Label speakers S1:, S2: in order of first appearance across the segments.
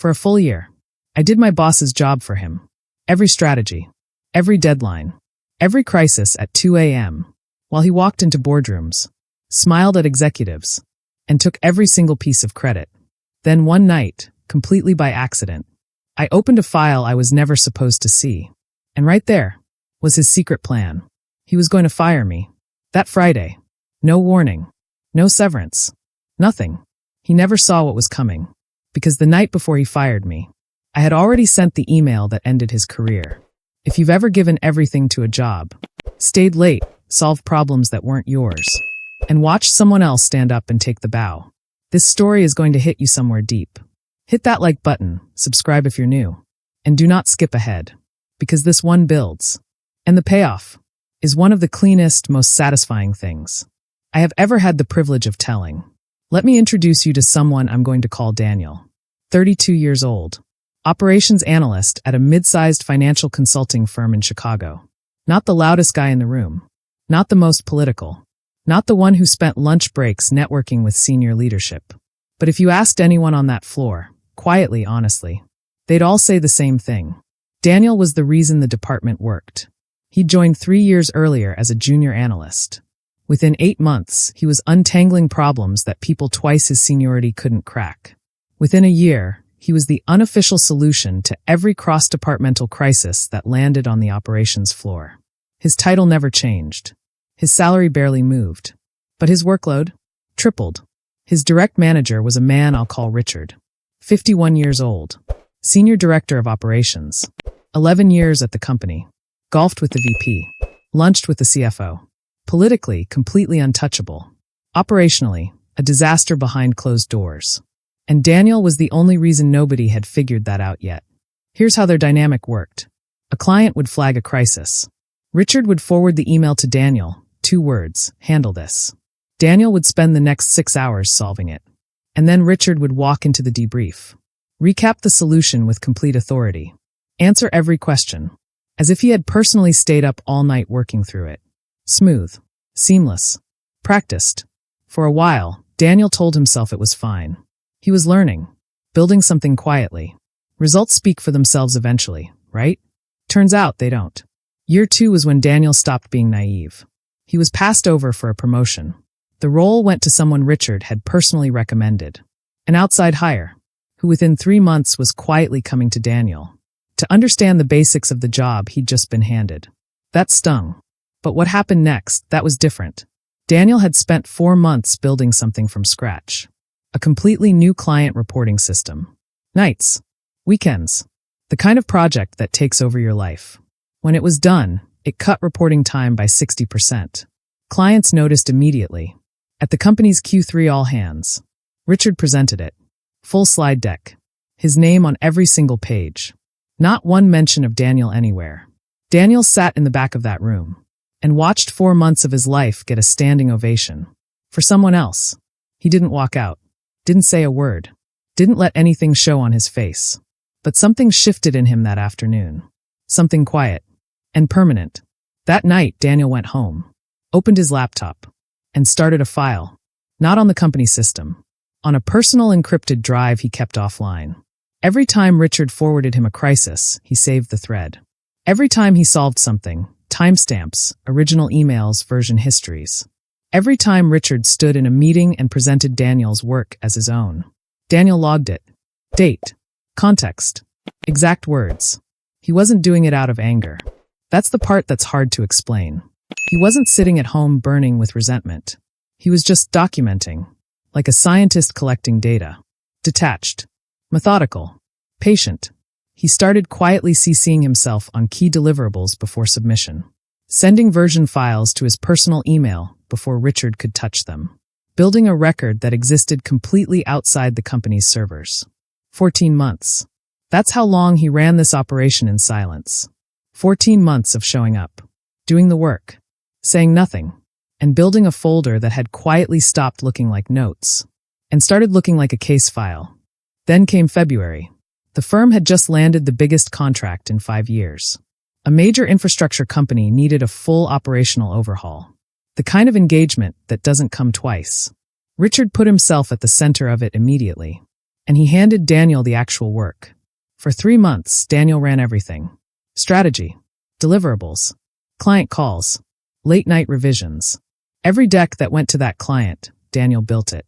S1: For a full year, I did my boss's job for him. Every strategy, every deadline, every crisis at 2 a.m., while he walked into boardrooms, smiled at executives, and took every single piece of credit. Then one night, completely by accident, I opened a file I was never supposed to see. And right there was his secret plan. He was going to fire me. That Friday. No warning. No severance. Nothing. He never saw what was coming. Because the night before he fired me, I had already sent the email that ended his career. If you've ever given everything to a job, stayed late, solved problems that weren't yours, and watched someone else stand up and take the bow, this story is going to hit you somewhere deep. Hit that like button, subscribe if you're new, and do not skip ahead, because this one builds. And the payoff is one of the cleanest, most satisfying things I have ever had the privilege of telling. Let me introduce you to someone I'm going to call Daniel. 32 years old. Operations analyst at a mid-sized financial consulting firm in Chicago. Not the loudest guy in the room. Not the most political. Not the one who spent lunch breaks networking with senior leadership. But if you asked anyone on that floor, quietly, honestly, they'd all say the same thing. Daniel was the reason the department worked. He joined 3 years earlier as a junior analyst. Within 8 months, he was untangling problems that people twice his seniority couldn't crack. Within a year, he was the unofficial solution to every cross-departmental crisis that landed on the operations floor. His title never changed. His salary barely moved. But his workload tripled. His direct manager was a man I'll call Richard. 51 years old. Senior Director of Operations. 11 years at the company. Golfed with the VP. Lunched with the CFO. Politically, completely untouchable. Operationally, a disaster behind closed doors. And Daniel was the only reason nobody had figured that out yet. Here's how their dynamic worked. A client would flag a crisis. Richard would forward the email to Daniel, 2 words, handle this. Daniel would spend the next 6 hours solving it. And then Richard would walk into the debrief. Recap the solution with complete authority. Answer every question. As if he had personally stayed up all night working through it. Smooth. Seamless. Practiced. For a while, Daniel told himself it was fine. He was learning. Building something quietly. Results speak for themselves eventually, right? Turns out they don't. Year 2 was when Daniel stopped being naive. He was passed over for a promotion. The role went to someone Richard had personally recommended. An outside hire, who within 3 months was quietly coming to Daniel to understand the basics of the job he'd just been handed. That stung. But what happened next, that was different. Daniel had spent 4 months building something from scratch. A completely new client reporting system. Nights. Weekends. The kind of project that takes over your life. When it was done, it cut reporting time by 60%. Clients noticed immediately. At the company's Q3 all hands, Richard presented it. Full slide deck. His name on every single page. Not one mention of Daniel anywhere. Daniel sat in the back of that room and watched 4 months of his life get a standing ovation. For someone else. He didn't walk out. Didn't say a word. Didn't let anything show on his face. But something shifted in him that afternoon. Something quiet. And permanent. That night, Daniel went home. Opened his laptop. And started a file. Not on the company system. On a personal encrypted drive he kept offline. Every time Richard forwarded him a crisis, he saved the thread. Every time he solved something, timestamps, original emails, version histories. Every time Richard stood in a meeting and presented Daniel's work as his own. Daniel logged it. Date. Context. Exact words. He wasn't doing it out of anger. That's the part that's hard to explain. He wasn't sitting at home burning with resentment. He was just documenting. Like a scientist collecting data. Detached. Methodical. Patient. He started quietly CCing himself on key deliverables before submission. Sending version files to his personal email before Richard could touch them. Building a record that existed completely outside the company's servers. 14 months. That's how long he ran this operation in silence. 14 months of showing up. Doing the work. Saying nothing. And building a folder that had quietly stopped looking like notes. And started looking like a case file. Then came February. The firm had just landed the biggest contract in 5 years. A major infrastructure company needed a full operational overhaul. The kind of engagement that doesn't come twice. Richard put himself at the center of it immediately. and he handed Daniel the actual work. For 3 months, Daniel ran everything. Strategy, deliverables, client calls, late-night revisions. Every deck that went to that client, Daniel built it.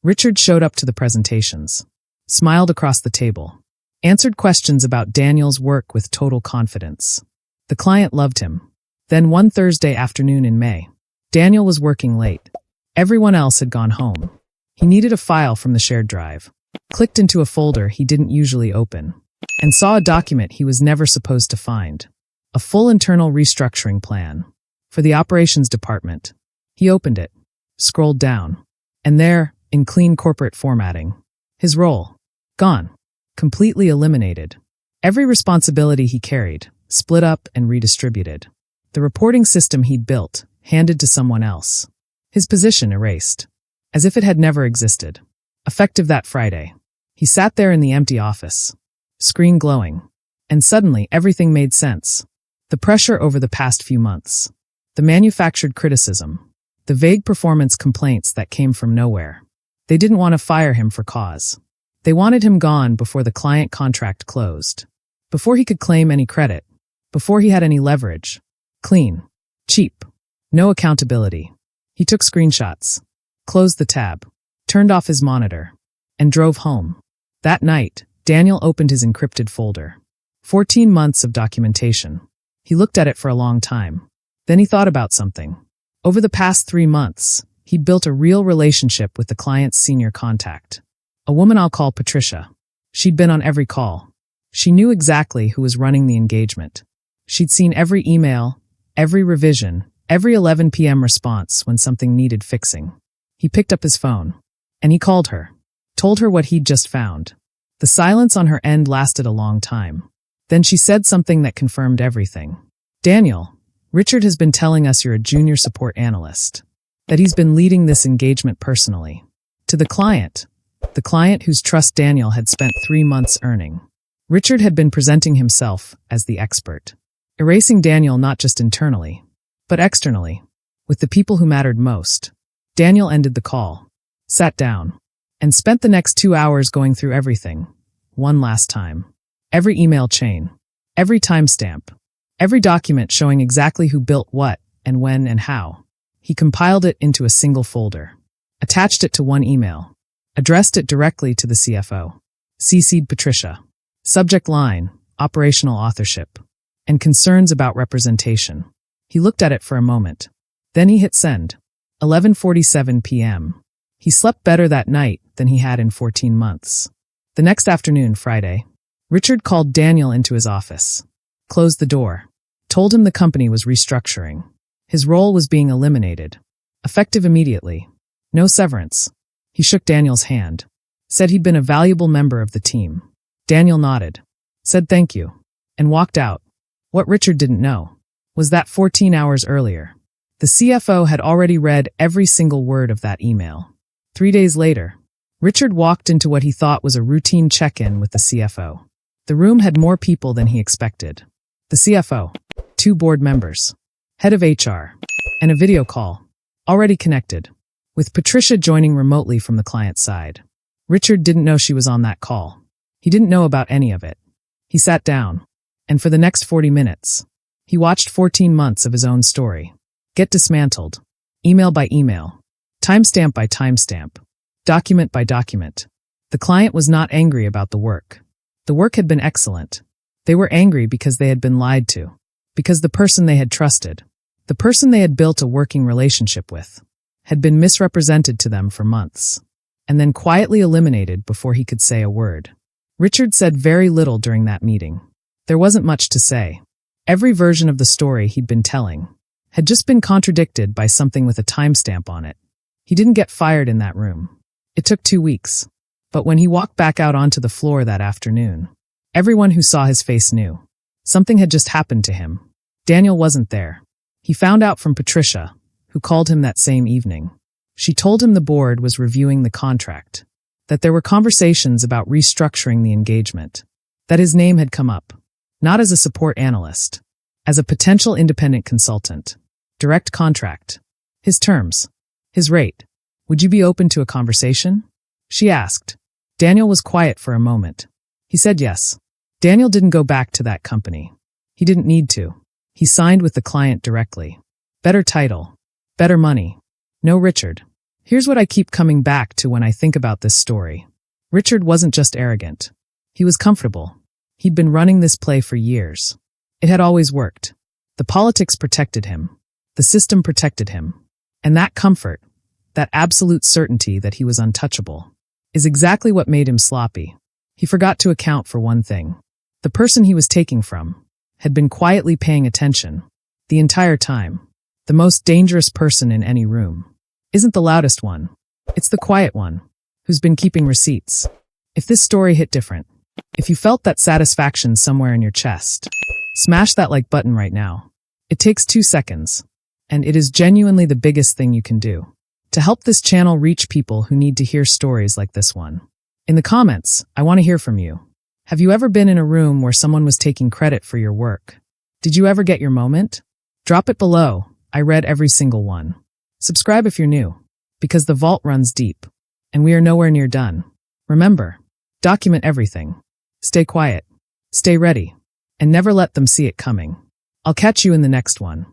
S1: Richard showed up to the presentations, smiled across the table, answered questions about Daniel's work with total confidence. The client loved him. Then one Thursday afternoon in May, Daniel was working late. Everyone else had gone home. He needed a file from the shared drive, clicked into a folder he didn't usually open, and saw a document he was never supposed to find. A full internal restructuring plan for the operations department. He opened it, scrolled down, and there, in clean corporate formatting, his role, gone, completely eliminated. Every responsibility he carried, split up and redistributed. The reporting system he'd built, handed to someone else. His position erased, as if it had never existed. Effective that Friday. He sat there in the empty office, screen glowing, and suddenly everything made sense. The pressure over the past few months, the manufactured criticism, the vague performance complaints that came from nowhere. They didn't want to fire him for cause. They wanted him gone before the client contract closed, before he could claim any credit, before he had any leverage. Clean, cheap, no accountability. He took screenshots, closed the tab, turned off his monitor, and drove home. That night, Daniel opened his encrypted folder. 14 months of documentation. He looked at it for a long time. Then he thought about something. Over the past 3 months, he'd built a real relationship with the client's senior contact. A woman I'll call Patricia. She'd been on every call. She knew exactly who was running the engagement. She'd seen every email, every revision, every 11 p.m. response when something needed fixing. He picked up his phone, and he called her, told her what he'd just found. The silence on her end lasted a long time. Then she said something that confirmed everything. Daniel, Richard has been telling us you're a junior support analyst, that he's been leading this engagement personally. To the client whose trust Daniel had spent 3 months earning. Richard had been presenting himself as the expert, erasing Daniel not just internally, but externally, with the people who mattered most. Daniel ended the call, sat down, and spent the next 2 hours going through everything, one last time. Every email chain, every timestamp, every document showing exactly who built what and when and how. He compiled it into a single folder, attached it to one email, addressed it directly to the CFO, CC'd Patricia. Subject line, operational authorship, and concerns about representation. He looked at it for a moment. Then he hit send. 11:47 p.m. He slept better that night than he had in 14 months. The next afternoon, Friday, Richard called Daniel into his office, closed the door, told him the company was restructuring. His role was being eliminated, effective immediately. No severance. He shook Daniel's hand, said he'd been a valuable member of the team. Daniel nodded, said thank you, and walked out. What Richard didn't know was that 14 hours earlier, the CFO had already read every single word of that email. 3 days later, Richard walked into what he thought was a routine check-in with the CFO. The room had more people than he expected. The CFO, 2 board members, head of HR, and a video call, already connected, with Patricia joining remotely from the client side. Richard didn't know she was on that call. He didn't know about any of it. He sat down, and for the next 40 minutes, he watched 14 months of his own story get dismantled, email by email, timestamp by timestamp, document by document. The client was not angry about the work. The work had been excellent. They were angry because they had been lied to, because the person they had trusted, the person they had built a working relationship with, had been misrepresented to them for months, and then quietly eliminated before he could say a word. Richard said very little during that meeting. There wasn't much to say. Every version of the story he'd been telling had just been contradicted by something with a timestamp on it. He didn't get fired in that room. It took 2 weeks. But when he walked back out onto the floor that afternoon, everyone who saw his face knew. Something had just happened to him. Daniel wasn't there. He found out from Patricia, who called him that same evening. She told him the board was reviewing the contract, that there were conversations about restructuring the engagement, that his name had come up, not as a support analyst, as a potential independent consultant, direct contract, his terms, his rate. Would you be open to a conversation? She asked. Daniel was quiet for a moment. He said yes. Daniel didn't go back to that company. He didn't need to. He signed with the client directly. Better title. Better money. No Richard. Here's what I keep coming back to when I think about this story. Richard wasn't just arrogant. He was comfortable. He'd been running this play for years. It had always worked. The politics protected him. The system protected him. And that comfort, that absolute certainty that he was untouchable, is exactly what made him sloppy. He forgot to account for one thing. The person he was taking from had been quietly paying attention the entire time. The most dangerous person in any room isn't the loudest one. It's the quiet one who's been keeping receipts. If this story hit different, if you felt that satisfaction somewhere in your chest, smash that like button right now. It takes 2 seconds, and it is genuinely the biggest thing you can do to help this channel reach people who need to hear stories like this one. In the comments, I want to hear from you. Have you ever been in a room where someone was taking credit for your work? Did you ever get your moment? Drop it below. I read every single one. Subscribe if you're new, because the vault runs deep, and we are nowhere near done. Remember, document everything. Stay quiet, stay ready, and never let them see it coming. I'll catch you in the next one.